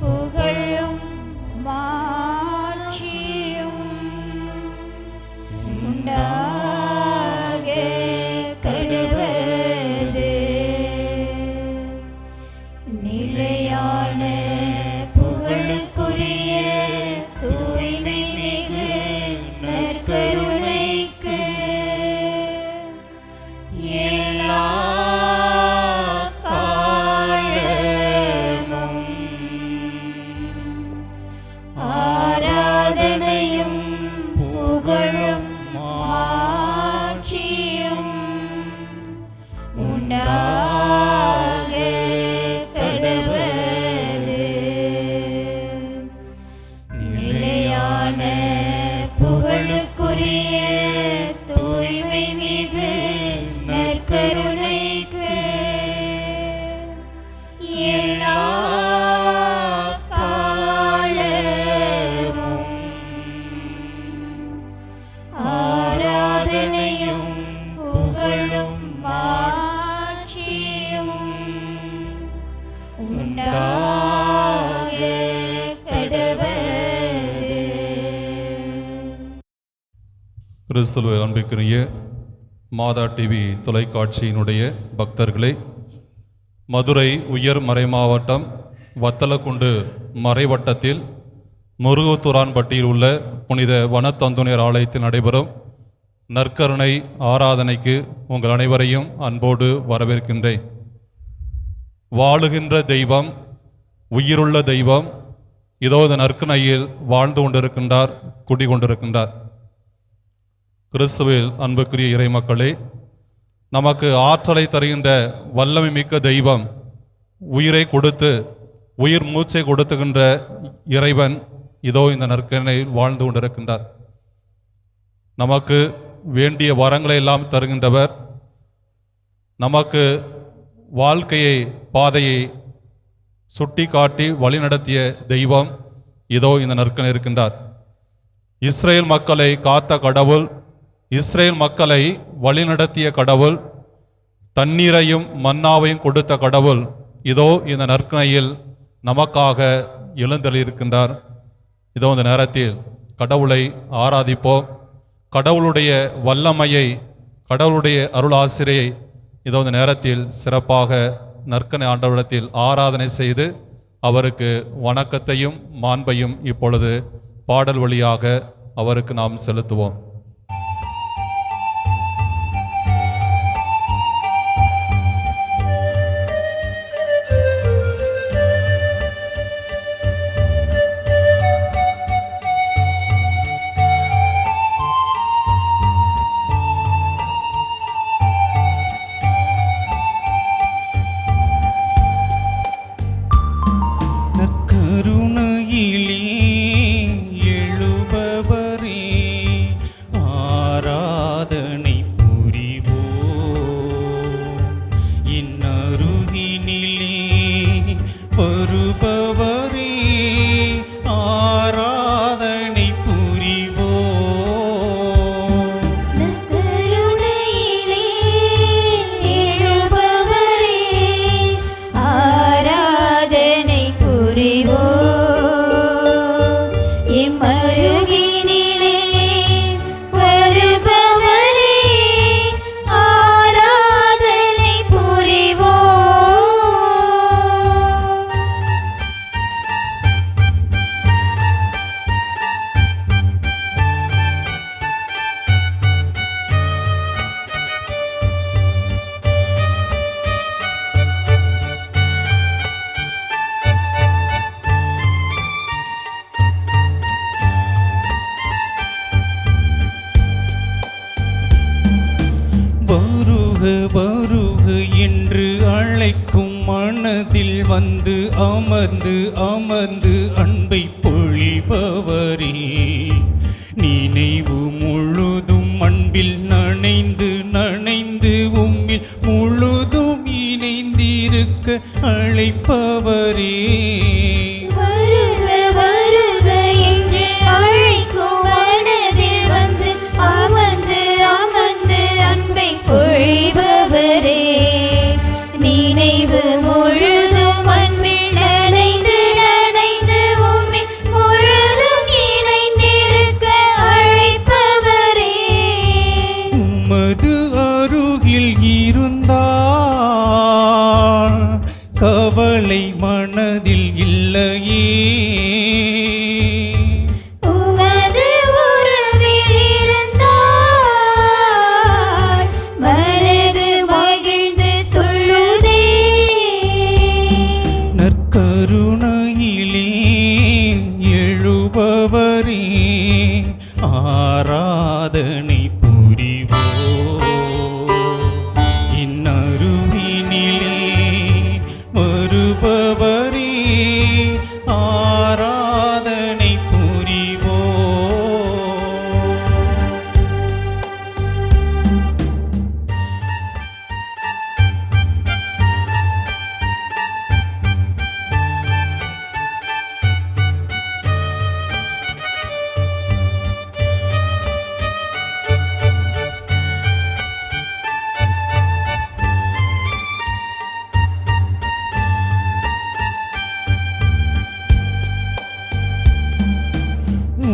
புகழும் மாட்சியும் உண்டாக கடவது. நிலையான புகழுக்குரிய தூய்மை மிகு நற்கருணைக்கு எல்லா காலமும் ஆராதனையும் புகழும் மாட்சியும் உண்டாக கடவது. நிலையான புகழுக்குரிய தூய்மை மிகு நற்கருணைக்கு எல்லா காலமும் ஆராதனையும் புகழும் மாட்சியும் உண்டாக கடவது. கிறிஸ்துவில் அன்பிற்குரிய மாதா டிவி தொலைக்காட்சியினுடைய பக்தர்களே, மதுரை உயர் மறைமாவட்டம் வத்தலக்குண்டு மறைவட்டத்தில் முருகத்தூரான்பட்டியில் உள்ள புனித வனத்தந்துணையர் ஆலயத்தில் நடைபெறும் நற்கருணை ஆராதனைக்கு உங்கள் அனைவரையும் அன்போடு வரவேற்கின்றேன். வாழுகின்ற தெய்வம், உயிருள்ள தெய்வம் இதோ இந்த நற்கருணையில் வாழ்ந்து கொண்டிருக்கின்றார், குடிகொண்டிருக்கின்றார். கிறிஸ்துவில் அன்புக்குரிய இறைமக்களே, நமக்கு ஆற்றலை தருகின்ற வல்லமை மிக்க தெய்வம், உயிரை கொடுத்து உயிர் மூச்சை கொடுத்துகின்ற இறைவன் இதோ இந்த நற்கருணையில் வாழ்ந்து கொண்டிருக்கின்றார். நமக்கு வேண்டிய வரங்களை எல்லாம் தருகின்றவர், நமக்கு வாழ்க்கையை பாதையை சுட்டி காட்டி வழிநடத்திய தெய்வம் இதோ இந்த நற்கருணை இருக்கின்றார். இஸ்ரேல் மக்களை காத்த கடவுள், இஸ்ரேல் மக்களை வழிநடத்திய கடவுள், தண்ணீரையும் மன்னாவையும் கொடுத்த கடவுள் இதோ இந்த நற்கருணையில் நமக்காக எழுந்தருளியிருக்கின்றார். இதோ இந்த நேரத்தில் கடவுளை ஆராதிப்போம். கடவுளுடைய வல்லமையை, கடவுளுடைய அருள் ஆசிரியை இதோ இந்த நேரத்தில் சிறப்பாக நற்கருணை ஆண்டவரிடத்தில் ஆராதனை செய்து அவருக்கு வணக்கத்தையும் மாண்பையும் இப்பொழுது பாடல் வழியாக அவருக்கு நாம் செலுத்துவோம். வருக என்று அழைக்கும் மனதில் வந்து அமர்ந்து அமர்ந்து அன்பை பொழிபவரே, நினைவு முழுதும் அன்பில் நனைந்து நனைந்து உம்மில் முழுதும் இணைந்திருக்க அழைப்பவரே, பொழிபவரே, நினைவு முழுதும் அன்பில் உமது அருகில் இருந்தால் கவலை மனதில் இல்லையே. உமது உறவில் இருந்தால் மனது மகிழ்ந்து துள்ளுதே. நற்கருணையிலே எழுபவரே ஆராதனை புரிவோம். இன்னருவினிலே வருபவரே ஆராதனை புரிவோம்.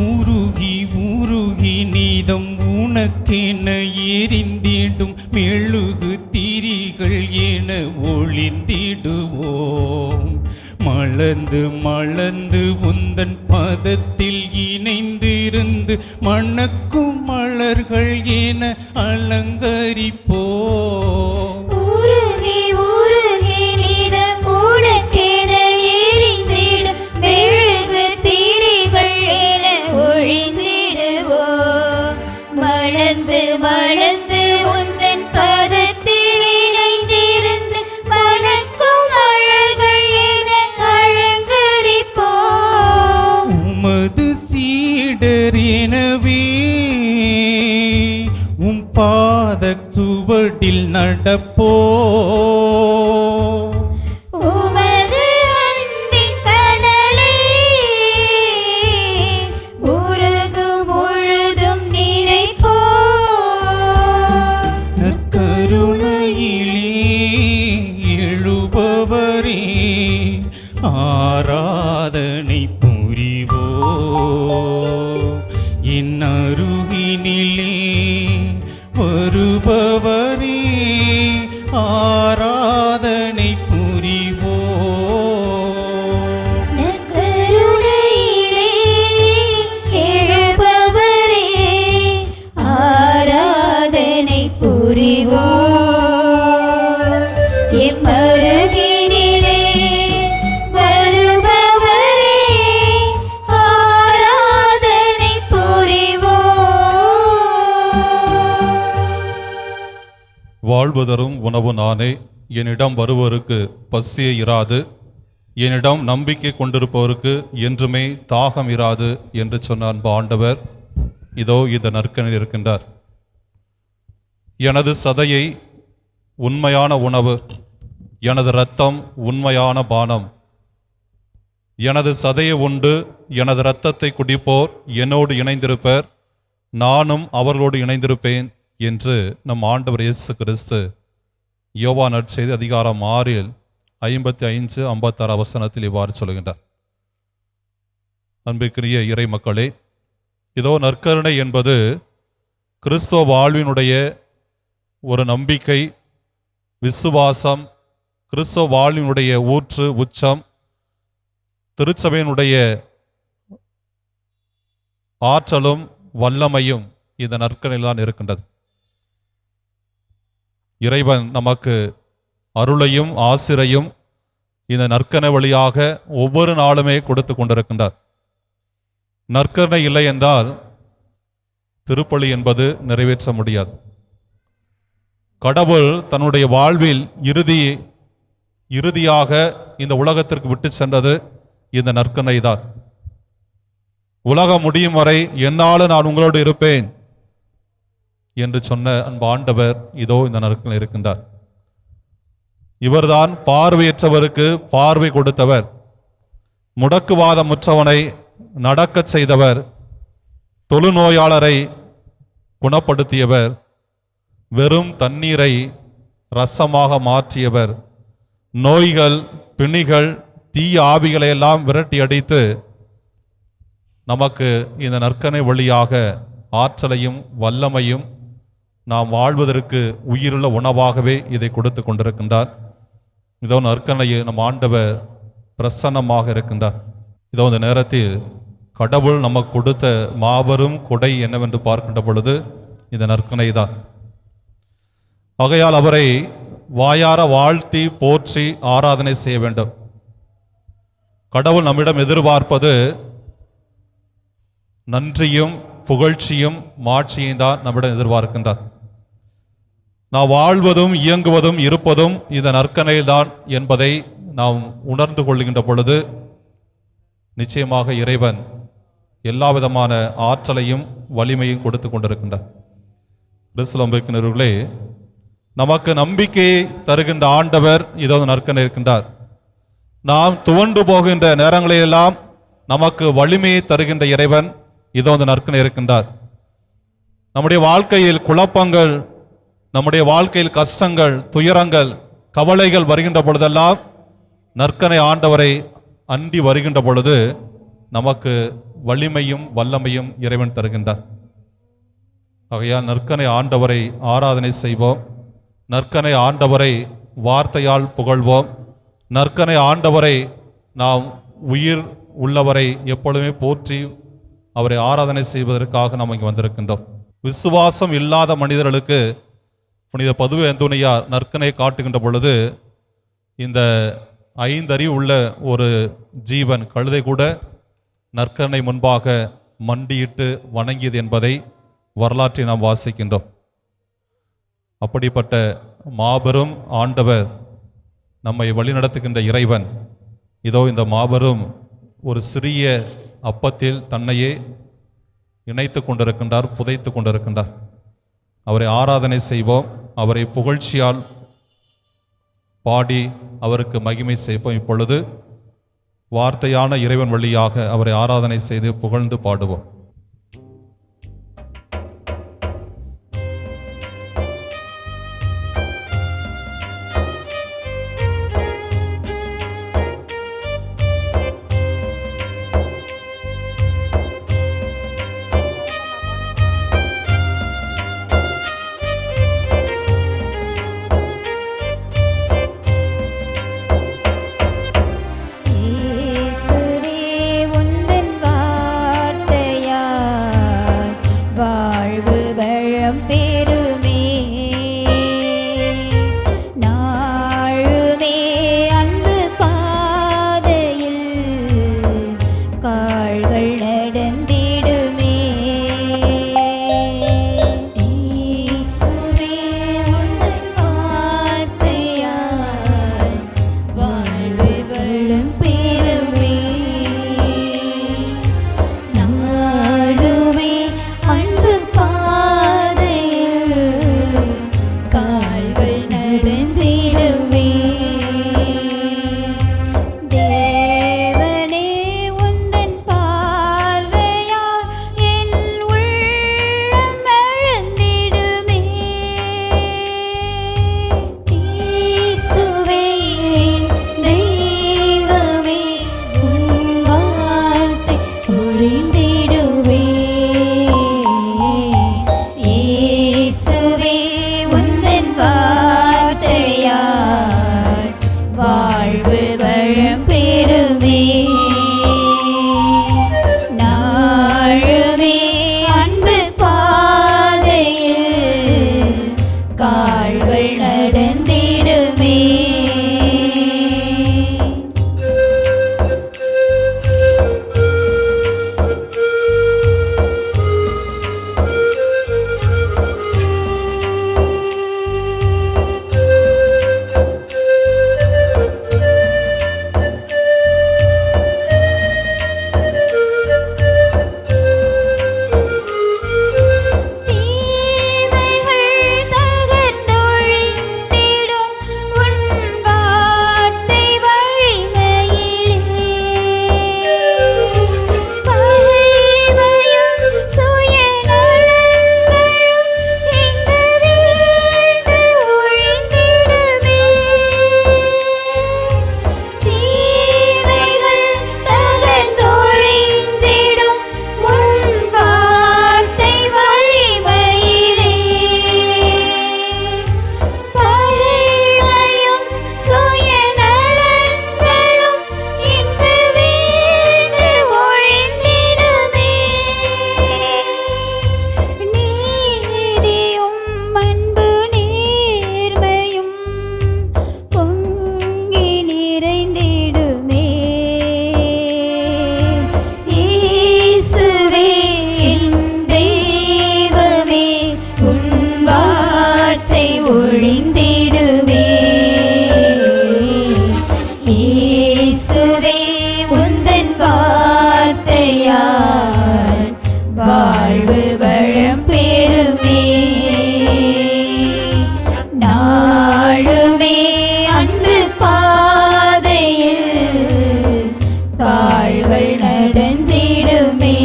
உருகி உருகி நீதம் உனக்கென எரிந்திடும் மெழுகு திரிகள் என ஒளிந்திடுவோம். மலர்ந்து மலர்ந்து உந்தன் பதத்தில் இணைந்திருந்து மணக்கும் மலர்கள் என அலங்கரிப்போம். உருகி உருகி நீதம் உனக்கென எரிந்திடும் மெழுகு திரிகள் என ஒழிந்திடுவோம். மலர்ந்து மலர்ந்து உந்தன் பதத்தில் இணைந்திருந்து மணக்கும் மலர்கள் என அலங்கரிப்போம். உமது சீடர் எனவே உம் பாத சுவடில் நடப்போ. உமது அன்பின் கனலை உலகம் முழுதும் நிறைப்போம். நற்கருணையிலே எழுபவரே ஆராதனை புரிவோம். என் அருகினிலே வருபவரே ஆராதனை புரிவோம். நற்கருணையிலே எழுபவரே ஆராதனை புரிவோம். எம் அருகினிலே வருபவரே ஆராதனை புரிவோம். வாழ்வு தரும் உணவு நானே, என்னிடம் வருவோருக்கு பசியே இராது, என்னிடம் நம்பிக்கை கொண்டிருப்பவருக்கு என்றுமே தாகம் இராது என்று சொன்ன அன்பு ஆண்டவர் இதோ இந்த நற்கனில் இருக்கின்றார். எனது சதையை உண்மையான உணவு, எனது இரத்தம் உண்மையான பானம். எனது சதையை உண்டு எனது இரத்தத்தை குடிப்போர் என்னோடு இணைந்திருப்பர், நானும் அவர்களோடு இணைந்திருப்பேன் என்று நம் ஆண்டவர் இயேசு கிறிஸ்து யோவான் நற்செய்தி அதிகாரம் 6 55-56 வசனத்தில் இவ்வாறு சொல்கின்றார். அன்பிற்குரிய இறை மக்களே, இதோ நற்கருணை என்பது கிறிஸ்துவ வாழ்வினுடைய ஒரு நம்பிக்கை, விசுவாசம், கிறிஸ்துவ வாழ்வினுடைய ஊற்று, உச்சம், திருச்சபையினுடைய ஆற்றலும் வல்லமையும் இந்த நற்கருணையில் தான் இருக்கின்றது. இறைவன் நமக்கு அருளையும் ஆசிரையும் இந்த நற்கருணை வழியாக ஒவ்வொரு நாளுமே கொடுத்து கொண்டிருக்கின்றார். நற்கருணை இல்லை என்றால் திருப்பலி என்பது நிறைவேற்ற முடியாது. கடவுள் தன்னுடைய வாழ்வில் இறுதியாக இந்த உலகத்திற்கு விட்டு சென்றது இந்த நற்கருணை தான். உலகம் முடியும் வரை என்னாலும் நான் உங்களோடு இருப்பேன் என்று சொன்ன அன்பு ஆண்டவர் இதோ இந்த நற்கருணை இருக்கின்றார். இவர்தான் பார்வையற்றவருக்கு பார்வை கொடுத்தவர், முடக்குவாதமுற்றவனை நடக்கச் செய்தவர், தொழுநோயாளரை குணப்படுத்தியவர், வெறும் தண்ணீரை ரசமாக மாற்றியவர், நோய்கள், பிணிகள், தீய ஆவிகளை எல்லாம் விரட்டி அடித்து நமக்கு இந்த நற்கருணை வழியாக ஆற்றலையும் வல்லமையும் நாம் வாழ்வதற்கு உயிருள்ள உணவாகவே இதை கொடுத்து கொண்டிருக்கின்றார். இதோ நற்கனையை நம் ஆண்டவர் பிரசன்னமாக இருக்கின்றார். இதோ இந்த நேரத்தில் கடவுள் நமக்கு கொடுத்த மாபெரும் கொடை என்னவென்று பார்க்கின்ற பொழுது இந்த நற்கனை தான். ஆகையால் அவரை வாயார வாழ்த்தி போற்றி ஆராதனை செய்ய வேண்டும். கடவுள் நம்மிடம் எதிர்பார்ப்பது நன்றியும் புகழ்ச்சியும் மாட்சியும் தான் நம்மிடம் எதிர்பார்க்கின்றார். நாம் வாழ்வதும் இயங்குவதும் இருப்பதும் இந்த நற்கனையில்தான் என்பதை நாம் உணர்ந்து கொள்கின்ற பொழுது நிச்சயமாக இறைவன் எல்லா விதமான ஆற்றலையும் வலிமையும் கொடுத்து கொண்டிருக்கின்றார். கிறிஸ்துவர்களே, நமக்கு நம்பிக்கையை தருகின்ற ஆண்டவர் இதோ நற்கனை இருக்கின்றார். நாம் துவண்டு போகின்ற நேரங்களிலெல்லாம் நமக்கு வலிமையை தருகின்ற இறைவன் இதோ அந்த நற்கனை இருக்கின்றார். நம்முடைய வாழ்க்கையில் குழப்பங்கள், நம்முடைய வாழ்க்கையில் கஷ்டங்கள், துயரங்கள், கவலைகள் வருகின்ற பொழுதெல்லாம் நற்கனை ஆண்டவரை அண்டி வருகின்ற பொழுது நமக்கு வலிமையும் வல்லமையும் இறைவன் தருகின்றார். ஆகையால் நற்கனை ஆண்டவரை ஆராதனை செய்வோம். நற்கனை ஆண்டவரை வார்த்தையால் புகழ்வோம். நற்கனை ஆண்டவரை நாம் உயிர் உள்ளவரை எப்பொழுதுமே போற்றி அவரை ஆராதனை செய்வதற்காக நாம் இங்கே வந்திருக்கின்றோம். விசுவாசம் இல்லாத மனிதர்களுக்கு புனித பதுவை அந்தோனியார் நற்கனை காட்டுகின்ற பொழுது இந்த 5 அறிவு உள்ள ஒரு ஜீவன் கழுதை கூட நற்கனை முன்பாக மண்டியிட்டு வணங்கியது என்பதை வரலாற்றை நாம் வாசிக்கின்றோம். அப்படிப்பட்ட மாபெரும் ஆண்டவர், நம்மை வழிநடத்துகின்ற இறைவன் இதோ இந்த மாபெரும் ஒரு சிறிய அப்பத்தில் தன்னையே இணைத்து கொண்டிருக்கின்றார், புதைத்து கொண்டிருக்கின்றார். அவரை ஆராதனை செய்வோம். அவரை புகழ்ச்சியால் பாடி அவருக்கு மகிமை செய்வோம். இப்பொழுது வார்த்தையான இறைவன் வழியாக அவரை ஆராதனை செய்து புகழ்ந்து பாடுவோம். ஒழிந்திடுமே. இயேசுவே உந்தன் வார்த்தையால் வாழ்வு வளம் பெறுமே. நாளுமே அன்பு பாதையில் கால்கள் நடந்திடுமே.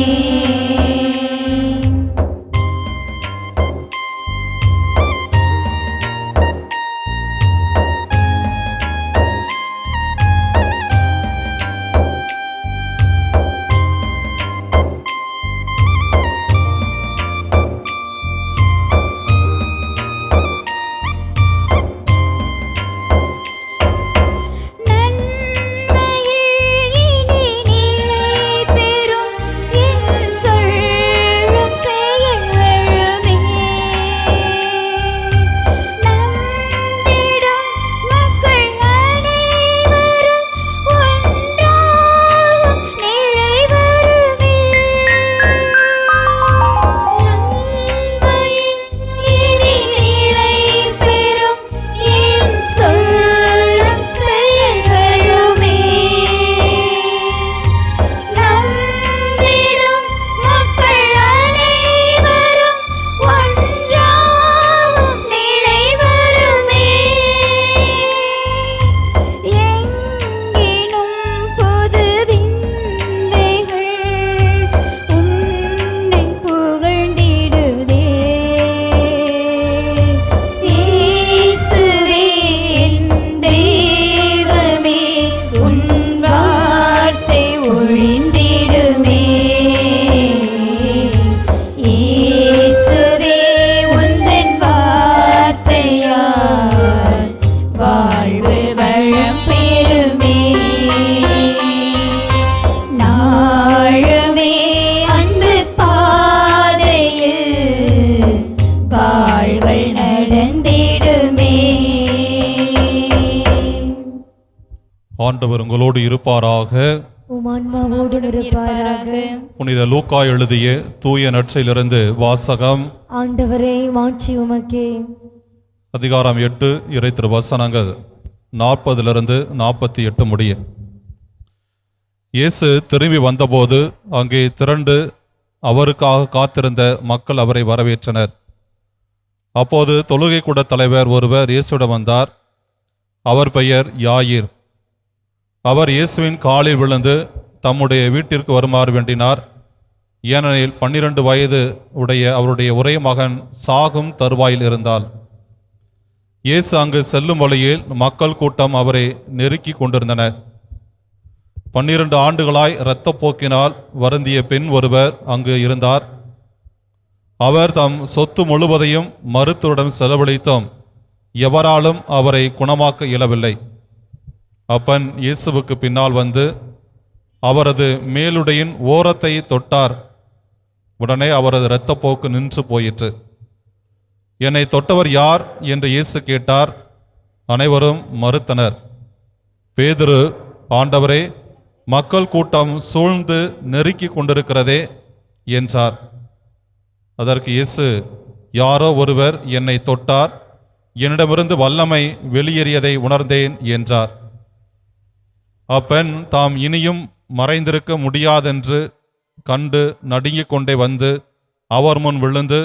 ஆண்டவர் உங்களோடு இருப்பாராக. உம் ஆன்மாவோடும் இருப்பாராக. புனித லூக்கா எழுதிய தூய நற்செய்தியிலிருந்து வாசகம். ஆண்டவரே மாட்சி உமக்கே. அதிகாரம் 8 இறை திருவசனங்கள் 40 48 முடிய. இயேசு திரும்பி வந்தபோது அங்கே திரண்டு அவருக்காக காத்திருந்த மக்கள் அவரை வரவேற்றனர். அப்போது தொழுகை கூட தலைவர் ஒருவர் இயேசுவிடம் வந்தார். அவர் பெயர் யாயிர். அவர் இயேசுவின் காலில் விழுந்து தம்முடைய வீட்டிற்கு வருமாறு வேண்டினார். ஏனெனில் 12 வயது உடைய அவருடைய ஒரே மகன் சாகும் தருவாயில் இருந்தால். இயேசு அங்கு செல்லும் வழியில் மக்கள் கூட்டம் அவரை நெருக்கி கொண்டிருந்தனர். 12 ஆண்டுகளாய் இரத்தப்போக்கினால் வருந்திய பெண் ஒருவர் அங்கு இருந்தார். அவர் தம் சொத்து முழுவதையும் மருத்துவரிடம் செலவழித்தும் எவராலும் அவரை குணமாக்க இயலவில்லை. அப்பன் இயேசுவுக்கு பின்னால் வந்து அவரது மேலுடையின் ஓரத்தை தொட்டார். உடனே அவரது இரத்தப்போக்கு நின்று போயிற்று. என்னை தொட்டவர் யார் என்று இயேசு கேட்டார். அனைவரும் மறுத்தனர். பேதுரு, ஆண்டவரே, மக்கள் கூட்டம் சூழ்ந்து நெருக்கி கொண்டிருக்கிறதே என்றார். அதற்கு இயேசு, யாரோ ஒருவர் என்னை தொட்டார், என்னிடமிருந்து வல்லமை வெளியேறியதை உணர்ந்தேன் என்றார். அப்பெண் தாம் இனியும் மறைந்திருக்க முடியாதென்று கண்டு நடுங்கிக் கொண்டே வந்து அவர் முன் விழுந்து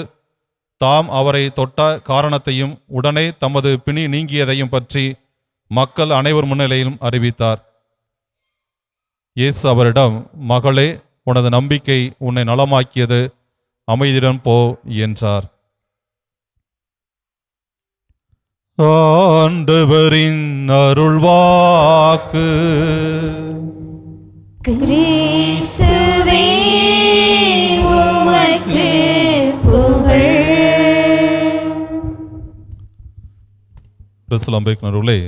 தாம் அவரை தொட்ட காரணத்தையும் உடனே தமது பிணி நீங்கியதையும் பற்றி மக்கள் அனைவர் முன்னிலையிலும் அறிவித்தார். இயேசு அவரிடம், மகளே, உனது நம்பிக்கை உன்னை நலமாக்கியது, அமைதியுடன் போ என்றார். ஆண்டவரின் அருள்வாக்கு. கிறிஸ்துவே உமக்கு புகழ். கிறிஸ்துவே,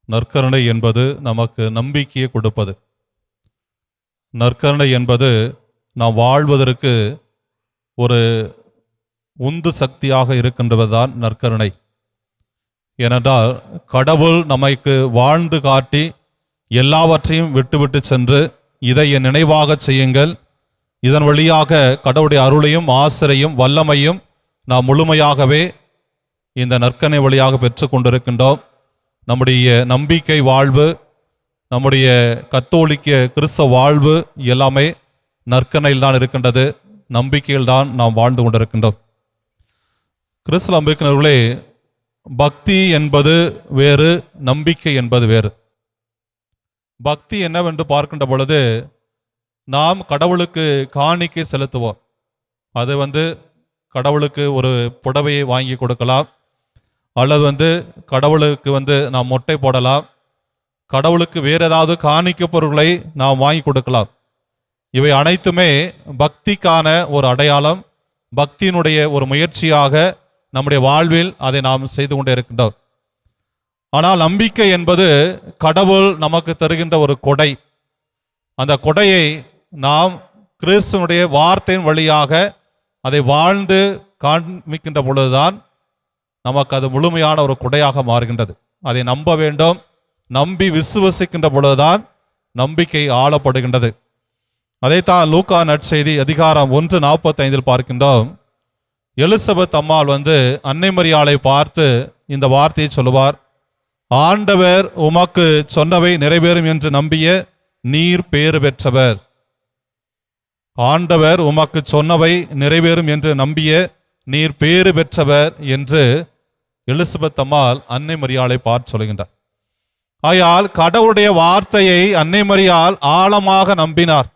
நற்கருணை என்பது நமக்கு நம்பிக்கையை கொடுப்பது. நற்கருணை என்பது நாம் வாழ்வதற்கு ஒரு உந்து சக்தியாக இருக்கின்றதுதான் நற்கருணை. ஏனென்றால் கடவுள் நமக்கு வாழ்ந்து காட்டி எல்லாவற்றையும் விட்டுவிட்டு சென்று இதை என் நினைவாக செய்யுங்கள், இதன் வழியாக கடவுளுடைய அருளையும் ஆசிரையும் வல்லமையும் நாம் முழுமையாகவே இந்த நற்கனை வழியாக பெற்று கொண்டிருக்கின்றோம். நம்முடைய நம்பிக்கை வாழ்வு, நம்முடைய கத்தோலிக்க கிறிஸ்தவ வாழ்வு எல்லாமே நற்கனையில் தான் இருக்கின்றது. நம்பிக்கையில் தான் நாம் வாழ்ந்து கொண்டிருக்கின்றோம். கிறிஸ்தவ நம்பிக்கையினர்களே, பக்தி என்பது வேறு, நம்பிக்கை என்பது வேறு. பக்தி என்னவென்று பார்க்கின்ற பொழுது நாம் கடவுளுக்கு காணிக்கை செலுத்துவோம். அது கடவுளுக்கு ஒரு புடவையை வாங்கி கொடுக்கலாம், அல்லது கடவுளுக்கு நாம் மொட்டை போடலாம், கடவுளுக்கு வேறு ஏதாவது காணிக்கை பொருட்களை நாம் வாங்கி கொடுக்கலாம். இவை அனைத்துமே பக்திக்கான ஒரு அடையாளம், பக்தியினுடைய ஒரு முயற்சியாக நம்முடைய வாழ்வில் அதை நாம் செய்து கொண்டே இருக்கின்றோம். ஆனால் நம்பிக்கை என்பது கடவுள் நமக்கு தருகின்ற ஒரு கொடை. அந்த கொடையை நாம் கிறிஸ்துவனுடைய வார்த்தையின் வழியாக அதை வாழ்ந்து காண்பிக்கின்ற பொழுதுதான் நமக்கு அது முழுமையான ஒரு கொடையாக மாறுகின்றது. அதை நம்ப வேண்டும். நம்பி விசுவசிக்கின்ற பொழுதுதான் நம்பிக்கை ஆளப்படுகின்றது. அதைத்தான் லூக்கா நற்செய்தி அதிகாரம் 1:45 பார்க்கின்றோம். எலிசபெத் அம்மாள் அன்னை மரியாளை பார்த்து இந்த வார்த்தையை சொல்லுவார். ஆண்டவர் உமக்கு சொன்னவை நிறைவேறும் என்று நம்பிய நீர் பேறு பெற்றவர். ஆண்டவர் உமக்கு சொன்னவை நிறைவேறும் என்று நம்பிய நீர் பேறு பெற்றவர் என்று எலிசபெத் அம்மாள் அன்னை மரியாளை பார்த்து சொல்கின்றார். ஆகையால் கடவுளுடைய வார்த்தையை அன்னை மரியாள் ஆழமாக நம்பினார்.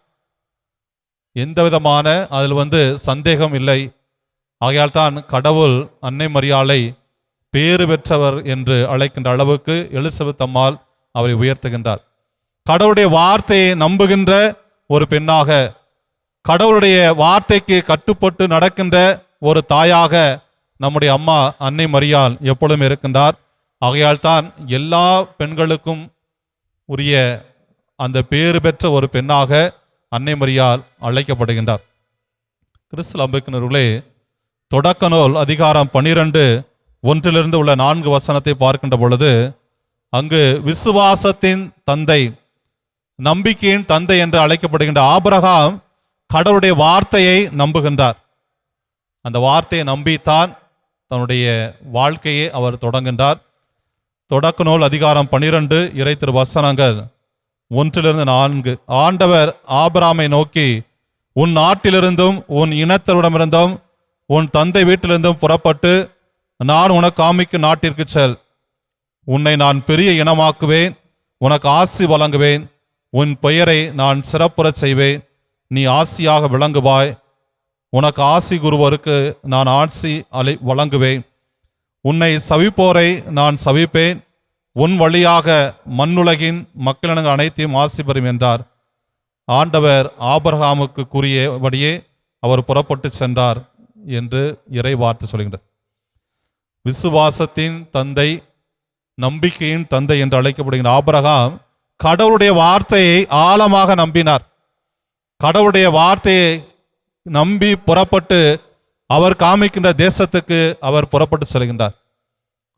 எந்த விதமான அதில் சந்தேகம் இல்லை. ஆகையால் தான் கடவுள் அன்னை மரியாளை பேறு பெற்றவர் என்று அழைக்கின்ற அளவுக்கு எலிசபெத் அம்மாள் அவரை உயர்த்துகின்றார். கடவுளுடைய வார்த்தையை நம்புகின்ற ஒரு பெண்ணாக, கடவுளுடைய வார்த்தைக்கு கட்டுப்பட்டு நடக்கின்ற ஒரு தாயாக நம்முடைய அம்மா அன்னை மரியாள் எப்பொழுதும் இருக்கின்றார். ஆகையால் தான் எல்லா பெண்களுக்கும் உரிய அந்த பேறு பெற்ற ஒரு பெண்ணாக அன்னை மரியாள் அழைக்கப்படுகின்றார். கிறிஸ்து நம்பிக்கையினர்களே, தொடக்க நூல் அதிகாரம் 12:1 உள்ள 4 வசனத்தை பார்க்கின்ற பொழுது அங்கு விசுவாசத்தின் தந்தை, நம்பிக்கையின் தந்தை என்று அழைக்கப்படுகின்ற ஆபிரகாம் கடவுளுடைய வார்த்தையை நம்புகின்றார். அந்த வார்த்தையை நம்பித்தான் தன்னுடைய வாழ்க்கையை அவர் தொடங்குகின்றார். தொடக்க நூல் அதிகாரம் 12 இறை திரு வசனங்கள் 1-4. ஆண்டவர் ஆபிரகாமை நோக்கி, உன் நாட்டிலிருந்தும் உன் இனத்தரிடமிருந்தும் உன் தந்தை வீட்டிலிருந்தும் புறப்பட்டு நான் உனக்கு காமிக்கும் நாட்டிற்கு செல். உன்னை நான் பெரிய இனமாக்குவேன், உனக்கு ஆசி வழங்குவேன், உன் பெயரை நான் சிறப்புறச் செய்வேன், நீ ஆசியாக விளங்குவாய். உனக்கு ஆசி கூறுவோருக்கு நான் ஆசி வழங்குவேன். உன்னை சவிப்போரை நான் சவிப்பேன், உன் வழியாக மண்ணுலகின் மக்களினங்கள் அனைத்தையும் ஆசி பெறும் என்றார். ஆண்டவர் ஆபிரகாமுக்கு கூறியபடியே அவர் புறப்பட்டு சென்றார் என்று இறை வார்த்தை சொல்கின்றார். விசுவாசத்தின் தந்தை, நம்பிக்கையின் தந்தை என்று அழைக்கப்படுகின்ற ஆபிரகாம் கடவுளுடைய வார்த்தையை ஆழமாக நம்பினார். கடவுளுடைய வார்த்தையை நம்பி புறப்பட்டு அவர் காமிக்கின்ற தேசத்துக்கு அவர் புறப்பட்டு செல்கின்றார்.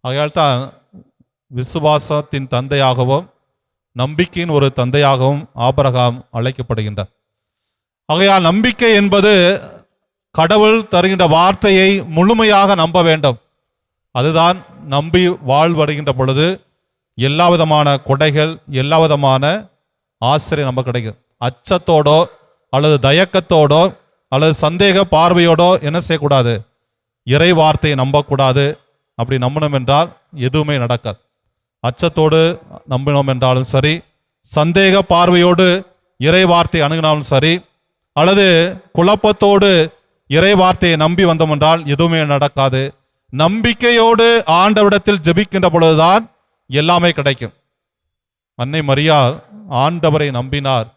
ஆகையால் தான் விசுவாசத்தின் தந்தையாகவும் நம்பிக்கையின் ஒரு தந்தையாகவும் ஆபிரகாம் அழைக்கப்படுகின்றார். ஆகையால் நம்பிக்கை என்பது கடவுள் தருகின்ற வார்த்தையை முழுமையாக நம்ப வேண்டும். அதுதான் நம்பி வாழ்வடைகின்ற பொழுது எல்லா விதமான கொடைகள், எல்லா விதமான ஆசிரியம் நமக்கு கிடைக்கும். அச்சத்தோடோ அல்லது தயக்கத்தோடோ அல்லது சந்தேக பார்வையோடோ என்ன செய்யக்கூடாது? இறை வார்த்தையை நம்பக்கூடாது. அப்படி நம்பணும் என்றால் எதுவுமே நடக்காது. அச்சத்தோடு நம்பினோம் என்றாலும் சரி, சந்தேக பார்வையோடு இறை வார்த்தை அணுகினாலும் சரி, அல்லது குழப்பத்தோடு இறை வார்த்தையை நம்பி வந்தோம் என்றால் எதுவுமே நடக்காது. நம்பிக்கையோடு ஆண்டவரிடத்தில் ஜெபிக்கின்ற பொழுதுதான் எல்லாமே கிடைக்கும். அன்னை மரியாள் ஆண்டவரை நம்பினார்,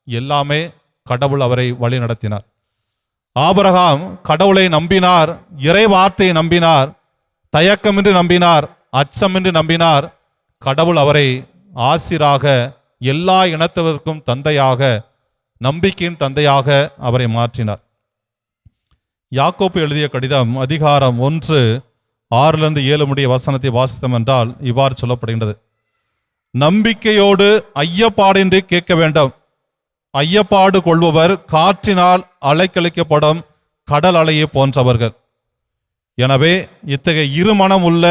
எல்லாமே கடவுள் அவரை வழி நடத்தினார். ஆபிரகாம் கடவுளை நம்பினார், இறை வார்த்தையை நம்பினார், தயக்கமின்றி நம்பினார், அச்சமின்றி நம்பினார். கடவுள் அவரை ஆசிராக, எல்லா இனத்தவருக்கும் தந்தையாக, நம்பிக்கையின் தந்தையாக அவரை மாற்றினார். யாக்கோப்பு எழுதிய கடிதம் அதிகாரம் 1:6-7 வசனத்தை வாசித்தோம் என்றால் இவ்வாறு சொல்லப்படுகின்றது. நம்பிக்கையோடு ஐயப்பாடின்றி கேட்க வேண்டும். ஐயப்பாடு கொள்பவர் காற்றினால் அலைக்கழிக்கப்படும் கடல் அலையை போன்றவர்கள். எனவே இத்தகைய இருமனம் உள்ள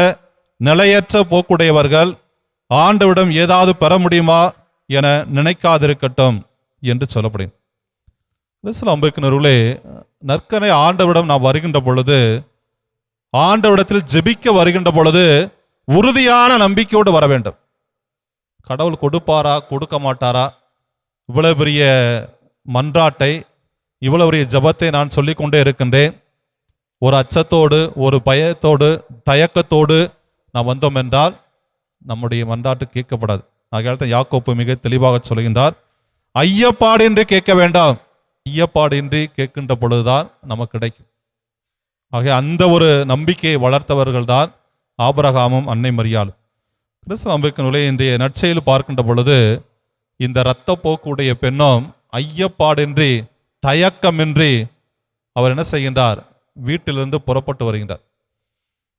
நிலையற்ற போக்குடையவர்கள் ஆண்டவரிடம் ஏதாவது பெற முடியுமா என நினைக்காதிருக்கட்டும் என்று சொல்லப்படுகிறது. கிறிஸ்துவில் அன்புக்குரியவர்களே, நற்கனை ஆண்டவரிடம் நாம் வருகின்ற பொழுது, ஆண்டவரிடத்தில் ஜெபிக்க வருகின்ற பொழுது உறுதியான நம்பிக்கையோடு வர வேண்டும். கடவுள் கொடுப்பாரா கொடுக்க மாட்டாரா, இவ்வளவு பெரிய மன்றாட்டை, இவ்வளவு பெரிய ஜெபத்தை நான் சொல்லிக்கொண்டே இருக்கின்றேன், ஒரு அச்சத்தோடு, ஒரு பயத்தோடு, தயக்கத்தோடு நாம் வந்தோம் என்றால் நம்முடைய மன்றாட்டு கேட்கப்படாது. ஆகையால் தான் யாக்கோப்பு மிக தெளிவாக சொல்கின்றார், ஐயப்பாடின்றி கேட்க வேண்டாம், ஐயப்பாடின்றி கேட்கின்ற பொழுதுதான் நமக்கு கிடைக்கும். ஆக அந்த ஒரு நம்பிக்கையை வளர்த்தவர்கள் தான் ஆபிரகாமும் அன்னை மரியாளும். கிறிஸ்துவ நம்பிக்கையிலே இன்றைய நற்செய்தியில் பார்க்கின்ற பொழுது இந்த இரத்த போக்குடைய பெண்ணும் ஐயப்பாடின்றி தயக்கமின்றி அவர் என்ன செய்கின்றார், வீட்டிலிருந்து புறப்பட்டு வருகின்றார்.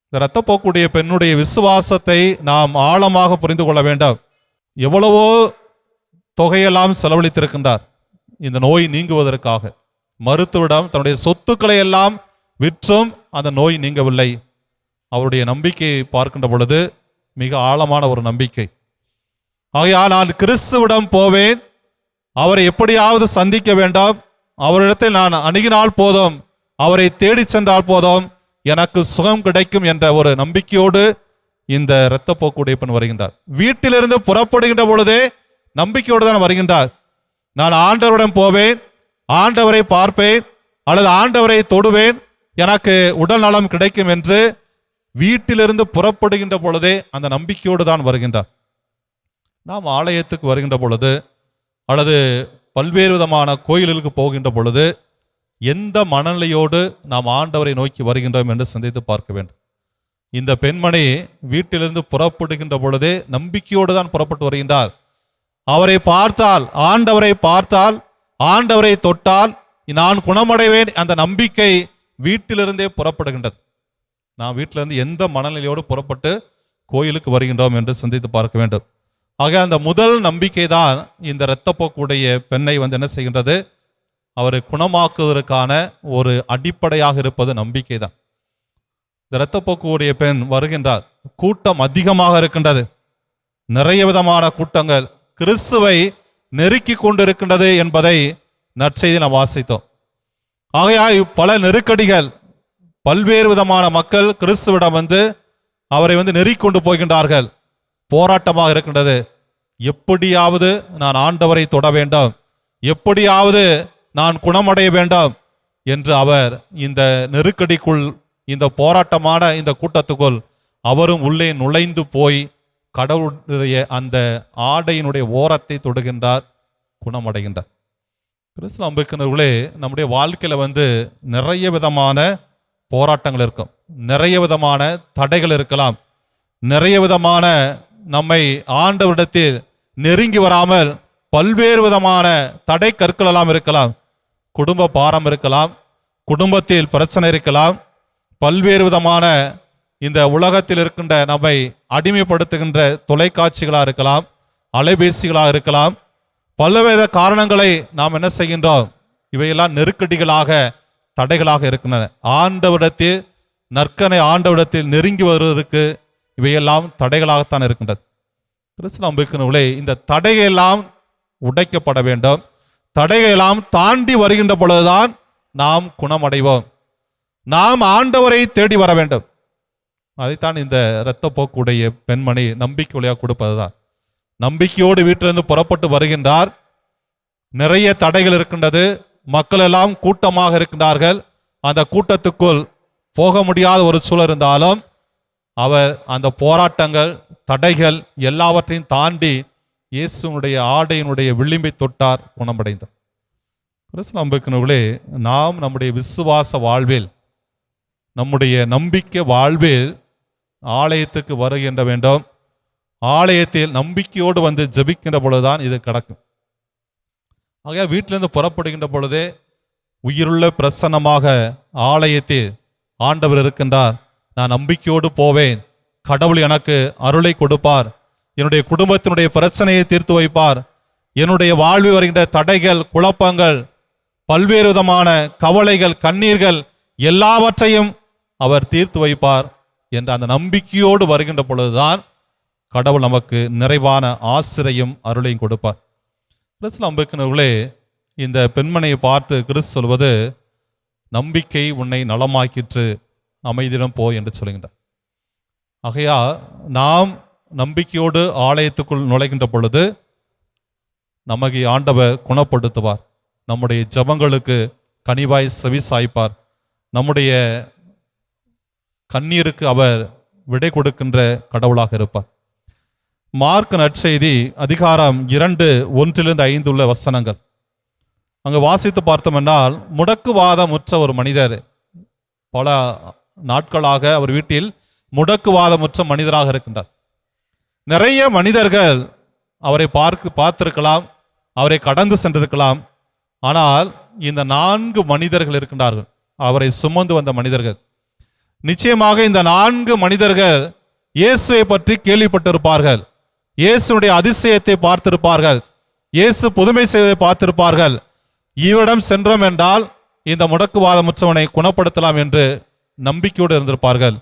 இந்த இரத்த போக்குடைய பெண்ணுடைய விசுவாசத்தை நாம் ஆழமாக புரிந்து கொள்ள வேண்டும். எவ்வளவோ தொகையெல்லாம் செலவழித்திருக்கின்றார் இந்த நோய் நீங்குவதற்காக. மருத்துவரிடம் தன்னுடைய சொத்துக்களை எல்லாம் விற்றும் அந்த நோய் நீங்கவில்லை. அவருடைய நம்பிக்கையை பார்க்கின்ற பொழுது மிக ஆழமான ஒரு நம்பிக்கை. ஆகையால் நான் கிறிஸ்துவிடம் போவேன், அவரை எப்படியாவது சந்திக்க வேண்டாம், அவரிடத்தில் நான் அணுகினால் போதும், அவரை தேடி சென்றால் போதும், எனக்கு சுகம் கிடைக்கும் என்ற ஒரு நம்பிக்கையோடு இந்த இரத்த போக்குடைய பெண் வருகின்றார். வீட்டிலிருந்து புறப்படுகின்ற பொழுதே நம்பிக்கையோடு தான் வருகின்றார். நான் ஆண்டவரிடம் போவேன், ஆண்டவரை பார்ப்பேன், அல்லது ஆண்டவரை தொடுவேன், எனக்கு உடல் நலம் கிடைக்கும் என்று வீட்டிலிருந்து புறப்படுகின்ற பொழுதே அந்த நம்பிக்கையோடு தான் வருகின்றார். நாம் ஆலயத்துக்கு வருகின்ற பொழுது அல்லது பல்வேறு விதமான கோயில்களுக்கு போகின்ற பொழுது எந்த மனநிலையோடு நாம் ஆண்டவரை நோக்கி வருகின்றோம் என்று சிந்தித்து பார்க்க வேண்டும். இந்த பெண்மணி வீட்டிலிருந்து புறப்படுகின்ற பொழுதே நம்பிக்கையோடு தான் புறப்பட்டு வருகின்றார். அவரை பார்த்தால், ஆண்டவரை பார்த்தால், ஆண்டவரை தொட்டால் நான் குணமடைவேன், அந்த நம்பிக்கை வீட்டிலிருந்தே புறப்படுகின்றது. நாம் வீட்டிலிருந்து எந்த மனநிலையோடு புறப்பட்டு கோயிலுக்கு வருகின்றோம் என்று சிந்தித்து பார்க்க வேண்டும். ஆக அந்த முதல் நம்பிக்கை தான் இந்த இரத்தப்போக்குடைய பெண்ணை என்ன செய்கின்றது, அவரை குணமாக்குவதற்கான ஒரு அடிப்படையாக இருப்பது நம்பிக்கை தான். இந்த இரத்தப்போக்குடைய பெண் வருகின்றார். கூட்டம் அதிகமாக இருக்கின்றது, நிறைய விதமான கூட்டங்கள் கிறிஸ்துவை நெருக்கி கொண்டிருக்கின்றது என்பதை நற்செய்தி நாம் வாசித்தோம். ஆகையால் பல நெருக்கடிகள், பல்வேறு விதமான மக்கள் கிறிஸ்துவிடம் அவரை நெருக்கொண்டு போகின்றார்கள். போராட்டமாக இருக்கின்றது. எப்படியாவது நான் ஆண்டவரை தொட வேண்டும், எப்படியாவது நான் குணமடைய வேண்டும் என்று அவர் இந்த நெருக்கடிக்குள், இந்த போராட்டமான இந்த கூட்டத்துக்குள் அவரும் உள்ளே நுழைந்து போய் கடவுளுடைய அந்த ஆடையினுடைய ஓரத்தை தொடுகின்றார், குணமடைகின்றார். கிறிஸ்துவ நம்பிக்கையினர்களே, நம்முடைய வாழ்க்கையில நிறைய விதமான போராட்டங்கள் இருக்கும், நிறைய விதமான தடைகள் இருக்கலாம், நிறைய விதமான நம்மை ஆண்டவரிடத்தில் நெருங்கி வராமல் பல்வேறு விதமான தடை கற்கள் எல்லாம் இருக்கலாம். குடும்ப பாரம் இருக்கலாம், குடும்பத்தில் பிரச்சனை இருக்கலாம், பல்வேறு விதமான இந்த உலகத்தில் இருக்கின்ற நம்மை அடிமைப்படுத்துகின்ற தொலைக்காட்சிகளாக இருக்கலாம், அலைபேசிகளாக இருக்கலாம். பல்வேறு காரணங்களை நாம் என்ன செய்கின்றோம், இவையெல்லாம் நெருக்கடிகளாக, தடைகளாக இருக்கின்றன. ஆண்டவரிடத்தில், நற்கனை ஆண்டவரிடத்தில் நெருங்கி வருவதற்கு இவையெல்லாம் தடைகளாகத்தான் இருக்கின்றது. கிறிஸ்துவ நம்பிக்கையினர்களே, இந்த தடையெல்லாம் உடைக்கப்பட வேண்டும். தடையெல்லாம் தாண்டி வருகின்ற பொழுதுதான் நாம் குணமடைவோம். நாம் ஆண்டவரை தேடி வர வேண்டும். அதைத்தான் இந்த இரத்தப்போக்குடைய பெண்மணி நம்பிக்கை வழியாக கொடுப்பதுதான். நம்பிக்கையோடு வீட்டிலிருந்து புறப்பட்டு வருகின்றார். நிறைய தடைகள் இருக்கின்றது, மக்கள் எல்லாம் கூட்டமாக இருக்கின்றார்கள். அந்த கூட்டத்துக்குள் போக முடியாத ஒரு சூழல் இருந்தாலும் அவர் அந்த போராட்டங்கள், தடைகள் எல்லாவற்றையும் தாண்டி இயேசுனுடைய ஆடையினுடைய விளிம்பை தொட்டார், குணமடைந்தார். கிறிஸ்துவ நம்பிக்கையினர்களே, நாம் நம்முடைய விசுவாச வாழ்வில், நம்முடைய நம்பிக்கை வாழ்வில் ஆலயத்துக்கு வருகின்ற வேண்டும். ஆலயத்தில் நம்பிக்கையோடு ஜெபிக்கின்ற பொழுதுதான் இது கிடக்கும். ஆக வீட்டிலிருந்து புறப்படுகின்ற பொழுதே உயிருள்ள பிரசன்னமாக ஆலயத்தில் ஆண்டவர் இருக்கின்றார், நான் நம்பிக்கையோடு போவேன், கடவுள் எனக்கு அருளை கொடுப்பார், என்னுடைய குடும்பத்தினுடைய பிரச்சனையை தீர்த்து வைப்பார், என்னுடைய வாழ்வில் வருகின்ற தடைகள், குழப்பங்கள், பல்வேறு விதமான கவலைகள், கண்ணீர்கள் எல்லாவற்றையும் அவர் தீர்த்து வைப்பார் என்ற அந்த நம்பிக்கையோடு வருகின்ற பொழுதுதான் கடவுள் நமக்கு நிறைவான ஆசிரையும் அருளையும் கொடுப்பார். கிறிஸ்துவில் அன்புக்குரியவர்களே, இந்த பெண்மணியை பார்த்து கிறிஸ்து சொல்வது, நம்பிக்கை உன்னை நலமாக்கிற்று, அமைதியிடம் போ என்று சொல்கின்றார். ஆகையா நாம் நம்பிக்கையோடு ஆலயத்துக்குள் நுழைகின்ற பொழுது நமக்கு ஆண்டவர் குணப்படுத்துவார், நம்முடைய ஜெபங்களுக்கு கனிவாய் செவி சாய்ப்பார், நம்முடைய கண்ணீருக்கு அவர் விடை கொடுக்கின்ற கடவுளாக இருப்பார். மார்க் நற்செய்தி அதிகாரம் 2:1-5 உள்ள வசனங்கள் அங்கு வாசித்து பார்த்தோம் என்றால், முடக்குவாதமுற்ற ஒரு மனிதர், பல நாட்களாக அவர் வீட்டில் முடக்குவாதமுற்ற மனிதராக இருக்கின்றார். நிறைய மனிதர்கள் அவரை பார்த்திருக்கலாம், அவரை கடந்து சென்றிருக்கலாம். ஆனால் இந்த 4 மனிதர்கள் இருக்கின்றார்கள், அவரை சுமந்து வந்த மனிதர்கள். நிச்சயமாக இந்த 4 மனிதர்கள் இயேசுவை பற்றி கேள்விப்பட்டிருப்பார்கள், இயேசுடைய அதிசயத்தை பார்த்திருப்பார்கள், இயேசு புதுமை செய்வதை பார்த்திருப்பார்கள். இவரிடம் சென்றோம் என்றால் இந்த முடக்குவாதமுற்றவனை குணப்படுத்தலாம் என்று நம்பிக்கையோடு இருந்திருப்பார்கள்.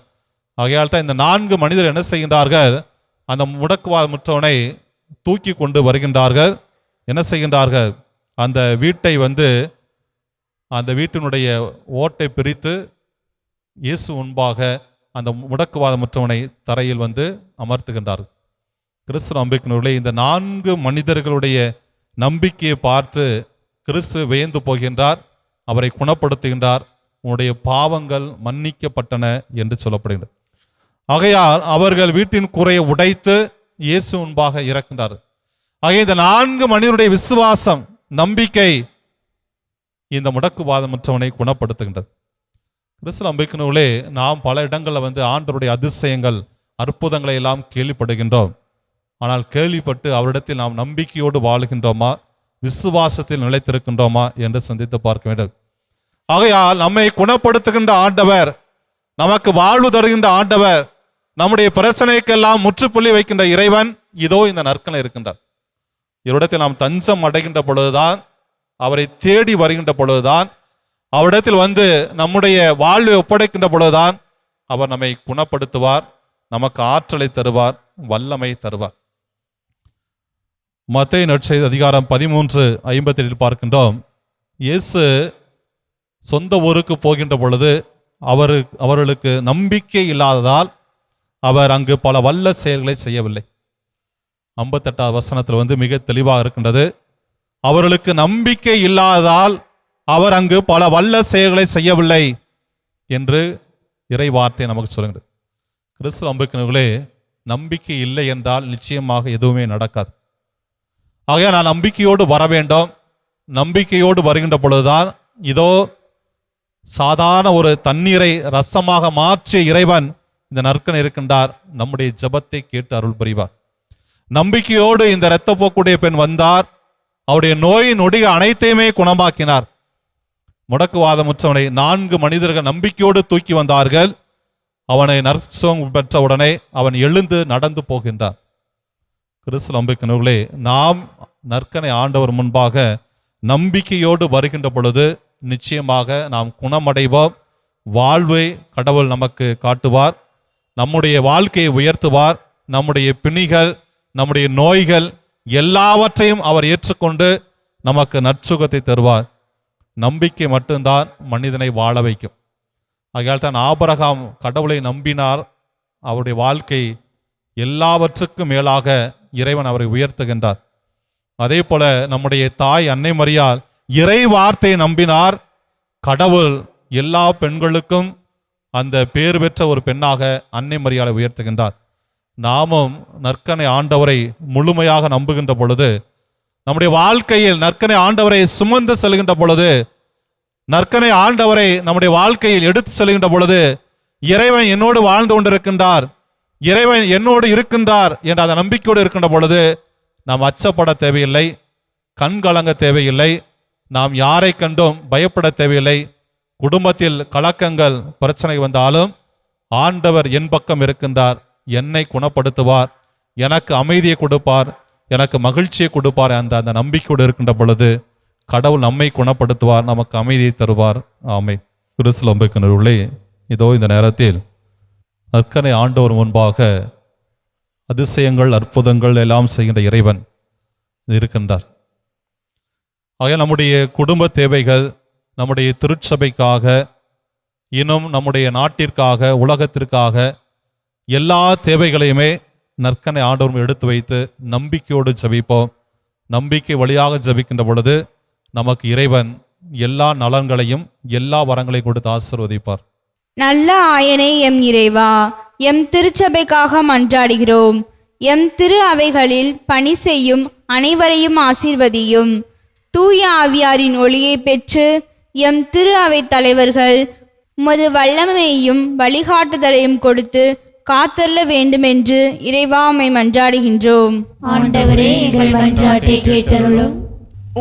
ஆகையால் தான் இந்த 4 மனிதர் என்ன செய்கின்றார்கள், அந்த முடக்குவாதமுற்றவனை தூக்கி கொண்டு வருகின்றார்கள். என்ன செய்கின்றார்கள், அந்த வீட்டை அந்த வீட்டினுடைய ஓட்டை பிரித்து இயேசு முன்பாக அந்த முடக்குவாதமுற்றவனை தரையில் அமர்த்துகின்றார்கள். கிறிஸ்து நம்பிக்கையினர்களே, இந்த 4 மனிதர்களுடைய நம்பிக்கையை பார்த்து கிறிஸ்து வியந்து போகின்றார், அவரை குணப்படுத்துகின்றார். உன்னுடைய பாவங்கள் மன்னிக்கப்பட்டன என்று சொல்லப்படுகின்றது. ஆகையால் அவர்கள் வீட்டின் கூரையை உடைத்து இயேசு முன்பாக இறக்கின்றார். ஆகைய இந்த 4 மனிதருடைய விசுவாசம், நம்பிக்கை இந்த முடக்குவாதமற்றவனை குணப்படுத்துகின்றது. கிறிஸ்து நம்பிக்கையினர்களே, நாம் பல இடங்களில் ஆண்டவருடைய அதிசயங்கள், அற்புதங்களை எல்லாம் கேள்விப்படுகின்றோம். ஆனால் கேள்விப்பட்டு அவரிடத்தில் நாம் நம்பிக்கையோடு வாழுகின்றோமா, விசுவாசத்தில் நிலைத்திருக்கின்றோமா என்று சிந்தித்து பார்க்க வேண்டும். ஆகையால் நம்மை குணப்படுத்துகின்ற ஆண்டவர், நமக்கு வாழ்வு தருகின்ற ஆண்டவர், நம்முடைய பிரச்சனைக்கெல்லாம் முற்றுப்புள்ளி வைக்கின்ற இறைவன் இதோ இந்த நற்கனை இருக்கின்றார். இவரிடத்தில் நாம் தஞ்சம் அடைகின்ற பொழுதுதான், அவரை தேடி வருகின்ற பொழுதுதான், அவரிடத்தில் நம்முடைய வாழ்வை ஒப்படைக்கின்ற பொழுதுதான் அவர் நம்மை குணப்படுத்துவார், நமக்கு ஆற்றலை தருவார், வல்லமை தருவார். மத்தேயு நற்செய்தி அதிகாரம் 13:57 பார்க்கின்றோம். இயேசு சொந்த ஊருக்கு போகின்ற பொழுது அவர்களுக்கு நம்பிக்கை இல்லாததால் அவர் அங்கு பல வல்ல செயல்களை செய்யவில்லை. 58வது வசனத்தில் மிக தெளிவாக இருக்கின்றது, அவர்களுக்கு நம்பிக்கை இல்லாததால் அவர் அங்கு பல வல்ல செயல்களை செய்யவில்லை என்று இறை வார்த்தை நமக்கு சொல்லுகிறது. கிறிஸ்து நம்பிக்கைகளே, நம்பிக்கை இல்லை என்றால் நிச்சயமாக எதுவுமே நடக்காது. ஆகையால் நான் நம்பிக்கையோடு வர வேண்டும். நம்பிக்கையோடு வருகின்ற பொழுதுதான் இதோ சாதாரண ஒரு தண்ணீரை ரசமாக மாற்றிய இறைவன் இந்த நற்கனை இருக்கின்றார், நம்முடைய ஜெபத்தை கேட்டு அருள் புரிவார். நம்பிக்கையோடு இந்த இரத்தப்போக்குடைய பெண் வந்தார், அவருடைய நோய் நொடிக அனைத்தையுமே குணமாக்கினார். முடக்குவாதமுற்றவனை 4 மனிதர்கள் நம்பிக்கையோடு தூக்கி வந்தார்கள். அவனை நற்சுகம் பெற்றவுடனே அவன் எழுந்து நடந்து போகின்றார். கிறிஸ்து நம்பிக்கையினர்களே, நாம் நற்கனை ஆண்டவர் முன்பாக நம்பிக்கையோடு வருகின்ற பொழுது நிச்சயமாக நாம் குணமடைவோம். வாழ்வை கடவுள் நமக்கு காட்டுவார், நம்முடைய வாழ்க்கையை உயர்த்துவார். நம்முடைய பிணிகள், நம்முடைய நோய்கள் எல்லாவற்றையும் அவர் ஏற்றுக்கொண்டு நமக்கு நற்சுகத்தை தருவார். நம்பிக்கை மட்டும்தான் மனிதனை வாழ வைக்கும். ஆகையால் தான் ஆபிரகாம் கடவுளை நம்பினார், அவருடைய வாழ்க்கை எல்லாவற்றுக்கும் மேலாக இறைவன் அவரை உயர்த்துகின்றார். அதே போல நம்முடைய தாய் அன்னை மரியாள் இறை வார்த்தையை நம்பினார், கடவுள் எல்லா பெண்களுக்கும் அந்த பேர் பெற்ற ஒரு பெண்ணாக அன்னை மரியாளை உயர்த்துகின்றார். நாமும் நற்கனை ஆண்டவரை முழுமையாக நம்புகின்ற பொழுது, நம்முடைய வாழ்க்கையில் நற்கனை ஆண்டவரை சுமந்து செல்கின்ற பொழுது, நற்கனை ஆண்டவரை நம்முடைய வாழ்க்கையில் எடுத்து செல்கின்ற பொழுது, இறைவன் என்னோடு வாழ்ந்து கொண்டிருக்கின்றார், இறைவன் என்னோடு இருக்கின்றார் என்ற அந்த நம்பிக்கையோடு இருக்கின்ற பொழுது நாம் அச்சப்பட தேவையில்லை, கண் கலங்க தேவையில்லை, நாம் யாரை கண்டும் பயப்பட தேவையில்லை. குடும்பத்தில் கலக்கங்கள் பிரச்சனை வந்தாலும் ஆண்டவர் என் பக்கம் இருக்கின்றார், என்னை குணப்படுத்துவார், எனக்கு அமைதியை கொடுப்பார், எனக்கு மகிழ்ச்சியை கொடுப்பார் என்ற அந்த நம்பிக்கையோடு இருக்கின்ற பொழுது கடவுள் நம்மை குணப்படுத்துவார், நமக்கு அமைதியை தருவார். ஆமென். கிறிஸ்து நம்பிக்கையினர்களே, இதோ இந்த நேரத்தில் நற்கனை ஆண்டவர் முன்பாக அதிசயங்கள் அற்புதங்கள் எல்லாம் செய்கின்ற இறைவன் இருக்கின்றார். ஆக நம்முடைய குடும்ப தேவைகள், நம்முடைய திருச்சபைக்காக, இன்னும் நம்முடைய நாட்டிற்காக, உலகத்திற்காக எல்லா தேவைகளையுமே நற்கனை ஆண்டவரும் எடுத்து வைத்து நம்பிக்கையோடு ஜெபிப்போம். நம்பிக்கை வழியாக ஜெபிக்கின்ற பொழுது நமக்கு இறைவன் எல்லா நலன்களையும் எல்லா வரங்களையும் கொடுத்து ஆசீர்வதிப்பார். நல்ல ஆயனே எம் இறைவா, எம் திருச்சபைக்காக மன்றாடுகிறோம். எம் திரு அவைகளில் பணி செய்யும் அனைவரையும் ஆசீர்வதியும். தூய ஆவியாரின் ஒளியை பெற்று எம் திரு அவை தலைவர்கள் உமது வல்லமையையும் வழிகாட்டுதலையும் கொடுத்து காத்தள்ள வேண்டுமென்று இறைவா உம்மை மன்றாடுகின்றோம். ஆண்டவரே, எங்கள் மன்றாட்டை கேட்டருளும்.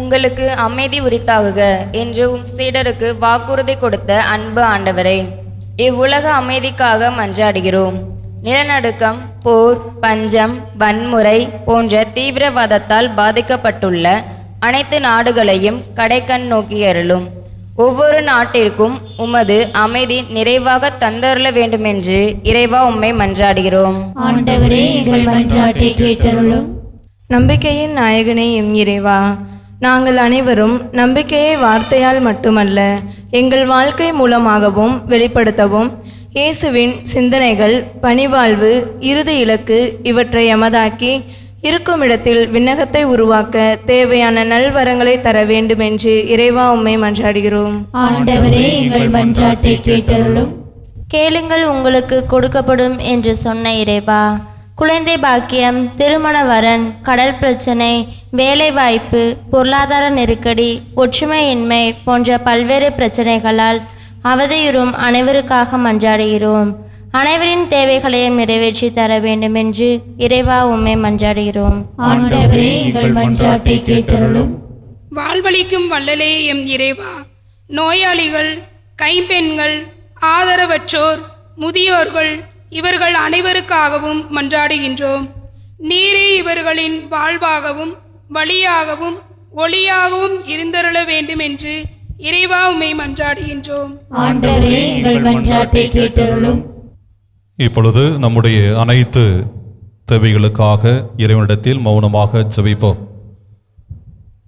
உங்களுக்கு அமைதி உரித்தாகுக என்று சீடருக்கு வாக்குறுதி கொடுத்த அன்பு ஆண்டவரே, இவ்வுலக அமைதிக்காக மன்றாடுகிறோம். நிலநடுக்கம், போர், பஞ்சம், வன்முறை போன்ற தீவிரவாதத்தால் பாதிக்கப்பட்டுள்ள அனைத்து நாடுகளையும் கடைக்கண் நோக்கி அருளும். ஒவ்வொரு நாட்டிற்கும் உமது அமைதி நிறைவாக தந்தருள வேண்டுமென்று இறைவா உம்மை மன்றாடுகிறோம். ஆண்டவரே, எங்கள் மன்றாட்டை கேட்டருளும். நம்பிக்கையின் நாயகனே எம் இறைவா, நாங்கள் அனைவரும் நம்பிக்கையை வார்த்தையால் மட்டுமல்ல எங்கள் வாழ்க்கை மூலமாகவும் வெளிப்படுத்தவும் இயேசுவின் சிந்தனைகள், பணிவாழ்வு, இறுதி இலக்கு இவற்றை எமதாக்கி இருக்கும் இடத்தில் விண்ணகத்தை உருவாக்க தேவையான நல்வரங்களை தர வேண்டுமென்று இறைவா உம்மை மன்றாடுகிறோம். ஆண்டவரே, எங்கள் மன்றாட்டை கேட்டருளும். கேளுங்கள் உங்களுக்கு கொடுக்கப்படும் என்று சொன்ன இறைவா, குழந்தை பாக்கியம், திருமண வரன், கடல் பிரச்சனை, வேலைவாய்ப்பு, பொருளாதார நெருக்கடி, ஒற்றுமையின்மை போன்ற பல்வேறு பிரச்சனைகளால் அவதியுறும் அனைவருக்காக மன்றாடுகிறோம். அனைவரின் தேவைகளையும் நிறைவேற்றி தர வேண்டுமென்று இறைவா உம்மை மன்றாடுகிறோம். ஆண்டவரே, எங்கள் மன்றாட்டை கேட்டருளும். வாழ்வளிக்கும் வள்ளலே எம் இறைவா, நோயாளிகள், கைம்பெண்கள், ஆதரவற்றோர், முதியோர்கள் இவர்கள் அனைவருக்காகவும் மன்றாடுகின்றோம். நீரே இவர்களின் வாழ்வாகவும் வழியாகவும் ஒளியாகவும் இருந்தருள வேண்டும் என்று இறைவா உம்மை மன்றாடுகின்றோம். ஆண்டவரே, எங்கள் மன்றாட்டை கேட்டருளும். இப்பொழுது நம்முடைய அனைத்து தேவைகளுக்காக இறைவனிடத்தில் மௌனமாக ஜெபிப்போம்.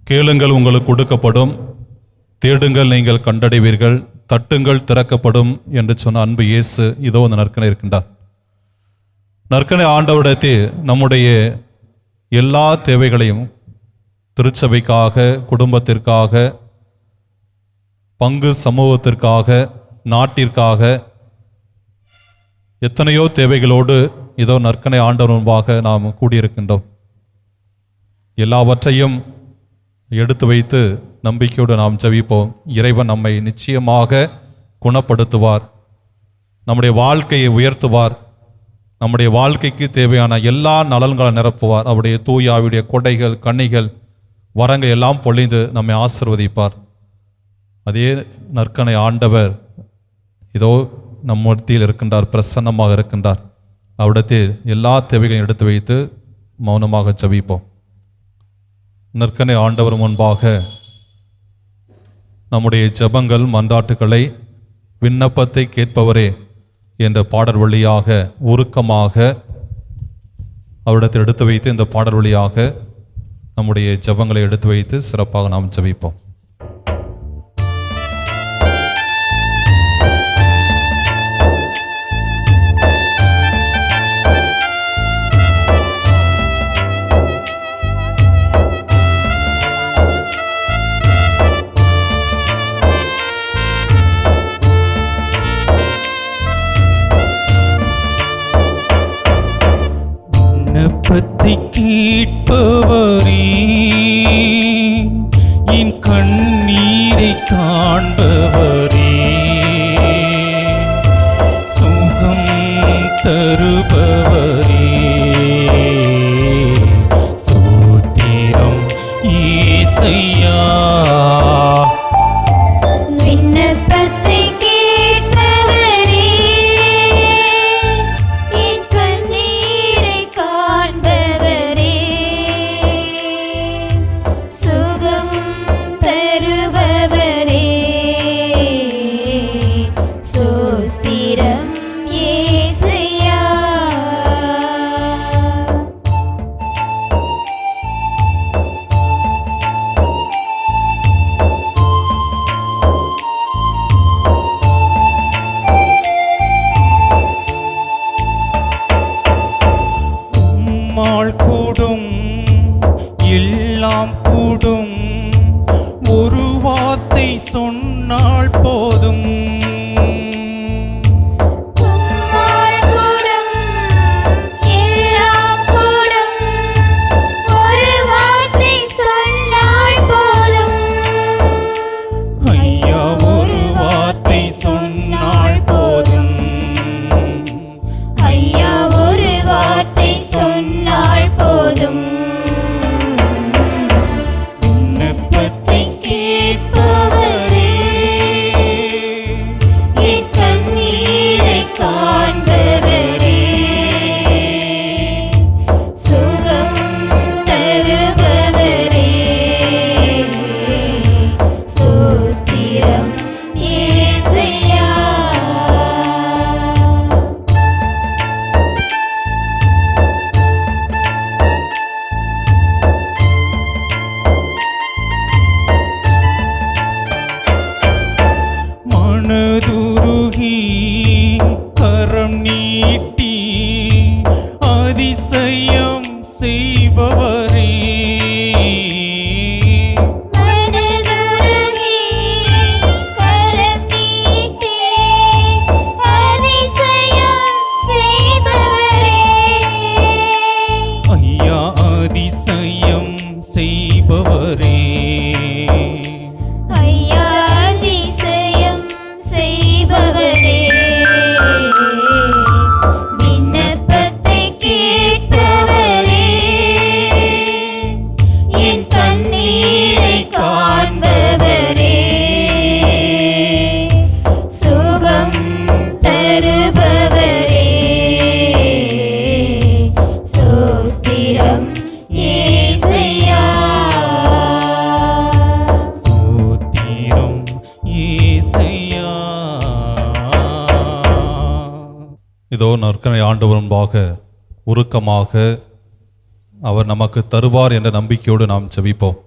கேளுங்கள் உங்களுக்கு கொடுக்கப்படும், தேடுங்கள் நீங்கள் கண்டடைவீர்கள், தட்டுங்கள் திறக்கப்படும் என்று சொன்ன அன்பு இயேசு இதோ அந்த நற்கனை இருக்கின்றார். நற்கனை ஆண்டவரிடத்தில் நம்முடைய எல்லா தேவைகளையும் திருச்சபைக்காக, குடும்பத்திற்காக, பங்கு சமூகத்திற்காக, நாட்டிற்காக எத்தனையோ தேவைகளோடு இதோ நற்கனை ஆண்டவர் முன்பாக நாம் கூடியிருக்கின்றோம். எல்லாவற்றையும் எடுத்து வைத்து நம்பிக்கையோடு நாம் ஜெபிப்போம். இறைவன் நம்மை நிச்சயமாக குணப்படுத்துவார், நம்முடைய வாழ்க்கையை உயர்த்துவார், நம்முடைய வாழ்க்கைக்கு தேவையான எல்லா நலன்களை நிரப்புவார். அவருடைய தூய ஆவியுடைய கொடைகள், கனிகள், வரங்கள் எல்லாம் பொழிந்து நம்மை ஆசீர்வதிப்பார். அதே நற்கனை ஆண்டவர் இதோ நம் மத்தியில் இருக்கின்றார், பிரசன்னமாக இருக்கின்றார். அவரிடத்தில் எல்லா தேவைகளையும் எடுத்து வைத்து மௌனமாக ஜெபிப்போம். நற்கனை ஆண்டவர் முன்பாக நம்முடைய ஜெபங்கள், மன்றாட்டுக்களை, விண்ணப்பத்தை கேட்பவரே என்ற பாடல் வழியாக உருக்கமாக அவரிடத்தில் எடுத்து வைத்து இந்த பாடல் வழியாக நம்முடைய ஜெபங்களை எடுத்து வைத்து சிறப்பாக நாம் ஜெபிப்போம். விண்ணப்பத்தை கேட்பவரே, என் கண்ணீரை காண்பவரே, சுகம் தருபவரே, ஸ்தோத்திரம் இயேசையா. விண்ணப்பத்தை கேட்பவரே, என் கண்ணீரை காண்பவரே, சுகம் தருபவரே, ஸ்தோத்திரம் நற்கனை ஆண்டவர் முன்பாக உருக்கமாக அவர் நமக்கு தருவார் என்ற நம்பிக்கையோடு நாம் ஜெபிப்போம்.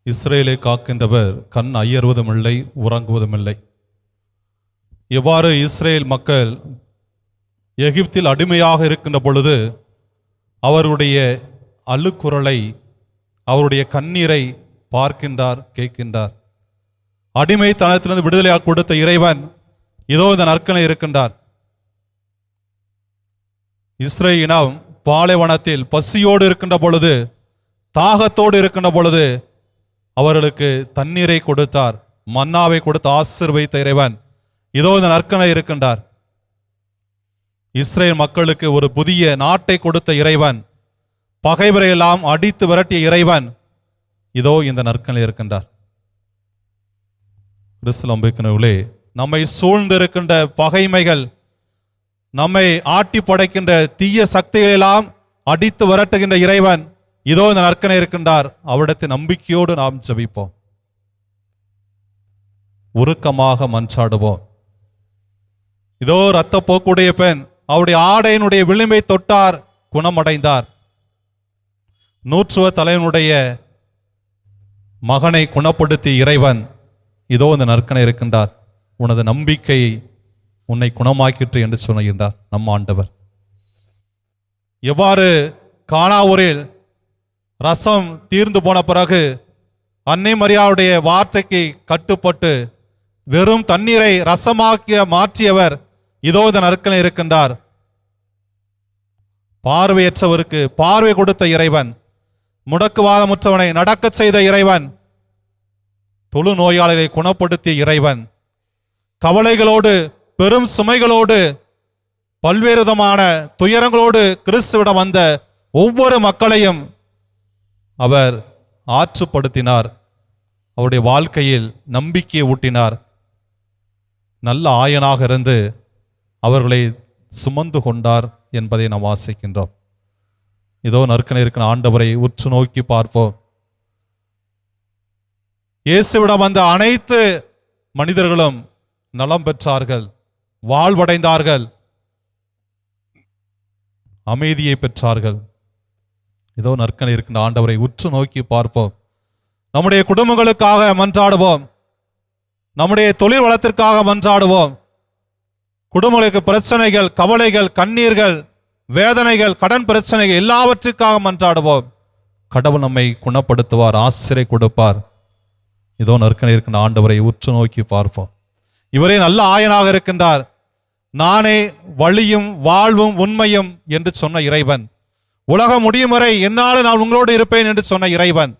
இஸ்ரேலை காக்கின்றவர் கண் அயர்வதும் இல்லை, உறங்குவதும் இல்லை. எவ்வாறு இஸ்ரேல் மக்கள் எகிப்தில் அடிமையாக இருக்கின்ற பொழுது அவருடைய அழுக்குரலை, அவருடைய கண்ணீரை பார்க்கின்றார், கேட்கின்றார். அடிமைத்தனத்திலிருந்து விடுதலையாக கொடுத்த இறைவன் இதோ இந்த நற்கனை இருக்கின்றார். இஸ்ரேல் இனம் பாலைவனத்தில் பசியோடு இருக்கின்ற பொழுது, தாகத்தோடு இருக்கின்ற பொழுது அவர்களுக்கு தண்ணீரை கொடுத்தார், மன்னாவை கொடுத்து ஆசீர்வதித்த இறைவன் இதோ இந்த நற்கனை இருக்கின்றார். இஸ்ரேல் மக்களுக்கு ஒரு புதிய நாட்டை கொடுத்த இறைவன், பகைவரை எல்லாம் அடித்து விரட்டிய இறைவன் இதோ இந்த நற்கனை இருக்கின்றார். கிறிஸ்துவுக்குள்ளே நம்மை சூழ்ந்திருக்கின்ற பகைமைகள், நம்மை ஆட்டி படைக்கின்ற தீய சக்திகளெல்லாம் அடித்து விரட்டுகின்ற இறைவன் இதோ இந்த நற்கனை இருக்கின்றார். அவரிடத்தில் நம்பிக்கையோடு நாம் ஜெபிப்போம், உருக்கமாக மன்றாடுவோம். இதோ இரத்த போக்குடைய பெண் அவருடைய ஆடையினுடைய விளிம்பை தொட்டார், குணமடைந்தார். நூற்றுவ தலைவனுடைய மகனை குணப்படுத்திய இறைவன் இதோ இந்த நற்கனை இருக்கின்றார். உனது நம்பிக்கை உன்னை குணமாக்கிற்று என்று சொல்லுகின்றார் நம் ஆண்டவர். எவ்வாறு கானாவூரில் ரசம் தீர்ந்து போன பிறகு அன்னை மரியாவுடைய வார்த்தைக்கு கட்டுப்பட்டு வெறும் தண்ணீரை ரசமாக்கிய மாற்றியவர் இதோ இந்த நற்கனை இருக்கின்றார். பார்வையற்றவருக்கு பார்வை கொடுத்த இறைவன், முடக்குவாதமுற்றவனை நடக்கச் செய்த இறைவன், தொழு நோயாளரை குணப்படுத்திய இறைவன், கவலைகளோடு பெரும் சுமைகளோடு பல்வேறு விதமான துயரங்களோடு கிறிஸ்துவிடம் வந்த ஒவ்வொரு மக்களையும் அவர் ஆற்றுப்படுத்தினார். அவருடைய வாழ்க்கையில் நம்பிக்கையை ஊட்டினார். நல்ல ஆயனாக இருந்து அவர்களை சுமந்து கொண்டார் என்பதை நாம் வாசிக்கின்றோம். இதோ நற்கனை இருக்கிற ஆண்டவரை உற்று நோக்கி பார்ப்போம். இயேசுவிடம் வந்த அனைத்து மனிதர்களும் நலம் பெற்றார்கள், வாழ்வடைந்தார்கள், அமைதியை பெற்றார்கள். இதோ நற்கனை இருக்கின்ற ஆண்டவரை உற்று நோக்கி பார்ப்போம். நம்முடைய குடும்பங்களுக்காக மன்றாடுவோம், நம்முடைய தொழில் வளத்திற்காக மன்றாடுவோம். குடும்பங்களுக்கு பிரச்சனைகள், கவலைகள், கண்ணீர்கள், வேதனைகள், கடன் பிரச்சனைகள் எல்லாவற்றுக்காக மன்றாடுவோம். கடவுள் நம்மை குணப்படுத்துவார், ஆசிரியை கொடுப்பார். இதோ நற்கனை இருக்கின்ற ஆண்டவரை உற்று நோக்கி பார்ப்போம். இவரே நல்ல ஆயனாக இருக்கின்றார். நானே வழியும் வாழ்வும் உண்மையும் என்று சொன்ன இறைவன், உலகம் முடியும் வரை என்னாலும் நான் உங்களோடு இருப்பேன் என்று சொன்ன இறைவன்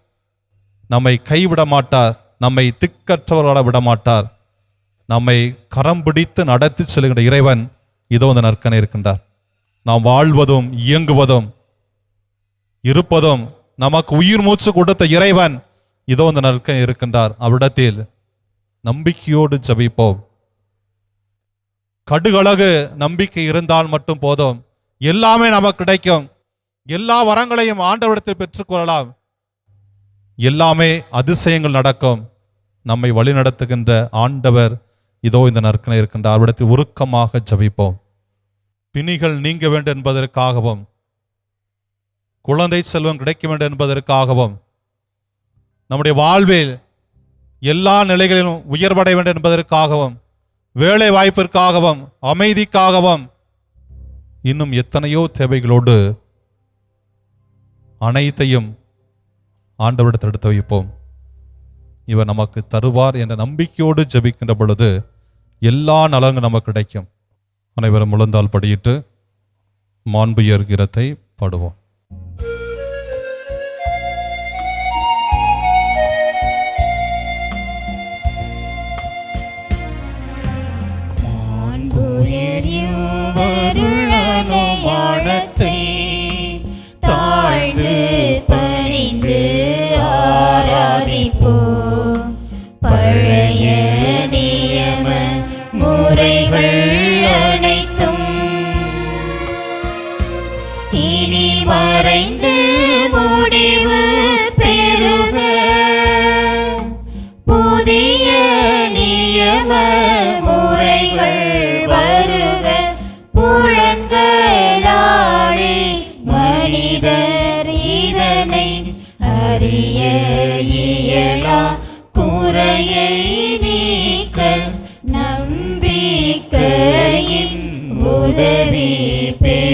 நம்மை கைவிட மாட்டார், நம்மை திக்கற்றவர்களாக விட மாட்டார். நம்மை கரம் பிடித்து நடத்தி செல்கின்ற இறைவன் இதோ இந்த நற்கனை இருக்கின்றார். நாம் வாழ்வதும் இயங்குவதும் இருப்பதும் நமக்கு உயிர் மூச்சு கொடுத்த இறைவன் இதோ இந்த நற்கனை இருக்கின்றார். அவ்விடத்தில் நம்பிக்கையோடு ஜெபிப்போம். கடுகளகு நம்பிக்கை இருந்தால் மட்டும் போதும், எல்லாமே நமக்கு கிடைக்கும். எல்லா வரங்களையும் ஆண்டவரிடத்தில் பெற்றுக்கொள்ளலாம். எல்லாமே அதிசயங்கள் நடக்கும். நம்மை வழிநடத்துகின்ற ஆண்டவர் இதோ இந்த நற்கனை இருக்கின்றார். அவரிடத்தில் உருக்கமாக ஜெபிப்போம். பிணிகள் நீங்க வேண்டும் என்பதற்காகவும், குழந்தை செல்வம் கிடைக்க வேண்டும் என்பதற்காகவும், நம்முடைய வாழ்வில் எல்லா நிலைகளிலும் உயர்வடைய வேண்டும் என்பதற்காகவும், வேலை வாய்ப்பிற்காகவும், அமைதிக்காகவும், இன்னும் எத்தனையோ தேவைகளோடு அனைத்தையும் ஆண்டவரிடத்தில் எடுத்து வைப்போம். இவர் நமக்கு தருவார் என்ற நம்பிக்கையோடு ஜெபிக்கின்ற பொழுது எல்லா நலங்களும் நமக்கு கிடைக்கும். அனைவரும் முழந்தால் படியிட்டு மாண்புயர் கீதத்தை பாடுவோம். தாழ்ந்து பணிந்து ஆராதிப்போம். பழைய நியம முறைகள் அனைத்தும் இனி மறைந்து முடிவு பெறுக. புதிய நியம முறைகள் வருக. புலன்கள்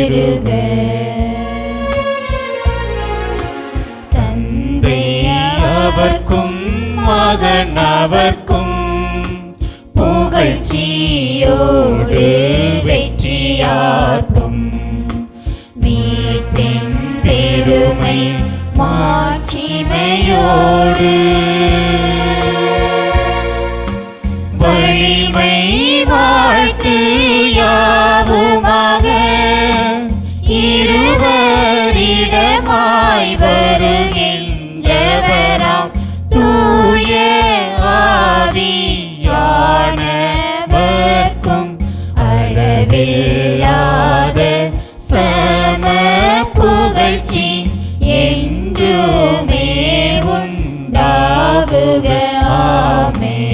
பெருக. தந்தை அவர்க்கும் மகன் அவர்க்கும் புகழ்ச்சியோடு வெற்றியார்க்கும் மீட்பின் பெருமை மாட்சிமையோடு வலிமை வாழ்த்து யாவுமாக இருவரிடமாய் வருகின்றவராம் தூய ஆவியானவர்க்கும் அளவில்லாத சம புகழ்ச்சி என்றுமே உண்டாகுக. ஆமென்.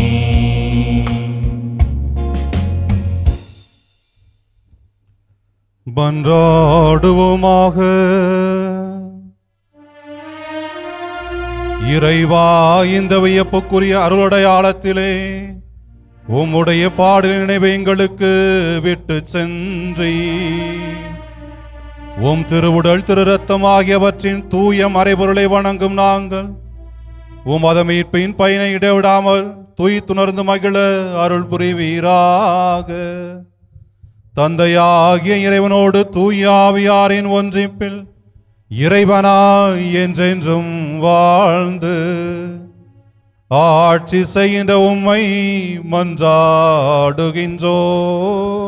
மன்றாடுவோமாக. இறைவா, இந்த வியப்புக்குரிய அருளடையாளத்திலே உம்முடைய பாடல் நினைவை எங்களுக்கு விட்டு சென்றி உம் திருவுடல் திரு ரத்தம் ஆகியவற்றின் தூய மறைபொருளை வணங்கும் நாங்கள் உம் மீட்பின் பயனை இடைவிடாமல் துணர்ந்து மகிழ அருள் புரிவீராக. தந்தையாகிய இறைவனோடு தூய ஆவியாரின் ஒன்றிப்பில் இறைவனாய் என்றென்றும் வாழ்ந்து ஆட்சி செய்கின்ற உம்மை மன்றாடுகின்றோம்.